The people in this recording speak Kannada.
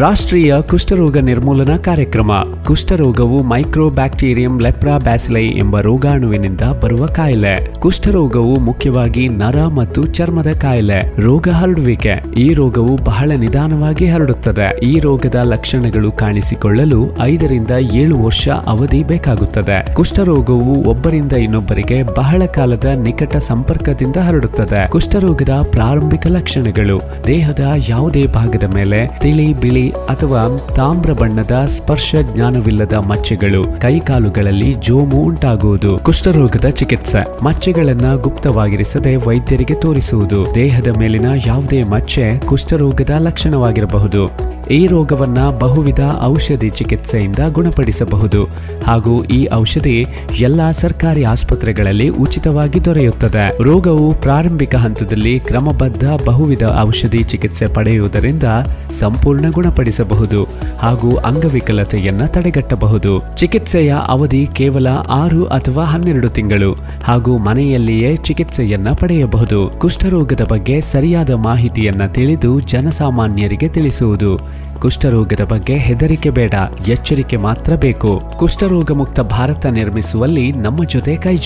ರಾಷ್ಟ್ರೀಯ ಕುಷ್ಠರೋಗ ನಿರ್ಮೂಲನಾ ಕಾರ್ಯಕ್ರಮ. ಕುಷ್ಠರೋಗವು ಮೈಕ್ರೋ ಬ್ಯಾಕ್ಟೀರಿಯಂ ಲೆಪ್ರಾ ಬ್ಯಾಸಿಲೈ ಎಂಬ ರೋಗಾಣುವಿನಿಂದ ಬರುವ ಕಾಯಿಲೆ. ಕುಷ್ಠರೋಗವು ಮುಖ್ಯವಾಗಿ ನರ ಮತ್ತು ಚರ್ಮದ ಕಾಯಿಲೆ. ರೋಗ ಹರಡುವಿಕೆ. ಈ ರೋಗವು ಬಹಳ ನಿಧಾನವಾಗಿ ಹರಡುತ್ತದೆ. ಈ ರೋಗದ ಲಕ್ಷಣಗಳು ಕಾಣಿಸಿಕೊಳ್ಳಲು 5 ರಿಂದ 7 ವರ್ಷ ಅವಧಿ ಬೇಕಾಗುತ್ತದೆ. ಕುಷ್ಠರೋಗವು ಒಬ್ಬರಿಂದ ಇನ್ನೊಬ್ಬರಿಗೆ ಬಹಳ ಕಾಲದ ನಿಕಟ ಸಂಪರ್ಕದಿಂದ ಹರಡುತ್ತದೆ. ಕುಷ್ಠರೋಗದ ಪ್ರಾರಂಭಿಕ ಲಕ್ಷಣಗಳು: ದೇಹದ ಯಾವುದೇ ಭಾಗದ ಮೇಲೆ ತಿಳಿ, ಬಿಳಿ ಅಥವಾ ತಾಮ್ರ ಬಣ್ಣದ ಸ್ಪರ್ಶ ಜ್ಞಾನವಿಲ್ಲದ ಮಚ್ಚೆಗಳು. ಕೈಕಾಲುಗಳಲ್ಲಿ ಜೋಮು ಉಂಟಾಗುವುದು. ಕುಷ್ಠರೋಗದ ಚಿಕಿತ್ಸೆ: ಮಚ್ಚೆಗಳನ್ನ ಗುಪ್ತವಾಗಿರಿಸದೆ ವೈದ್ಯರಿಗೆ ತೋರಿಸುವುದು. ದೇಹದ ಮೇಲಿನ ಯಾವುದೇ ಮಚ್ಚೆ ಕುಷ್ಠರೋಗದ ಲಕ್ಷಣವಾಗಿರಬಹುದು. ಈ ರೋಗವನ್ನ ಬಹುವಿಧ ಔಷಧಿ ಚಿಕಿತ್ಸೆಯಿಂದ ಗುಣಪಡಿಸಬಹುದು ಹಾಗೂ ಈ ಔಷಧಿ ಎಲ್ಲಾ ಸರ್ಕಾರಿ ಆಸ್ಪತ್ರೆಗಳಲ್ಲಿ ಉಚಿತವಾಗಿ ದೊರೆಯುತ್ತದೆ. ರೋಗವು ಪ್ರಾರಂಭಿಕ ಹಂತದಲ್ಲಿ ಕ್ರಮಬದ್ಧ ಬಹುವಿಧ ಔಷಧಿ ಚಿಕಿತ್ಸೆ ಪಡೆಯುವುದರಿಂದ ಸಂಪೂರ್ಣ ಗುಣಪಡಿಸಬಹುದು ಹಾಗೂ ಅಂಗವಿಕಲತೆಯನ್ನ ತಡೆಗಟ್ಟಬಹುದು. ಚಿಕಿತ್ಸೆಯ ಅವಧಿ ಕೇವಲ 6 ಅಥವಾ 12 ತಿಂಗಳು ಹಾಗೂ ಮನೆಯಲ್ಲಿಯೇ ಚಿಕಿತ್ಸೆಯನ್ನ ಪಡೆಯಬಹುದು. ಕುಷ್ಠರೋಗದ ಬಗ್ಗೆ ಸರಿಯಾದ ಮಾಹಿತಿಯನ್ನ ತಿಳಿದು ಜನಸಾಮಾನ್ಯರಿಗೆ ತಿಳಿಸುವುದು. ಕುಷ್ಠರೋಗದ ಬಗ್ಗೆ ಹೆದರಿಕೆ ಬೇಡ, ಎಚ್ಚರಿಕೆ ಮಾತ್ರ ಬೇಕು. ಕುಷ್ಠರೋಗ ಮುಕ್ತ ಭಾರತ ನಿರ್ಮಿಸುವಲ್ಲಿ ನಮ್ಮ ಜೊತೆ ಕೈ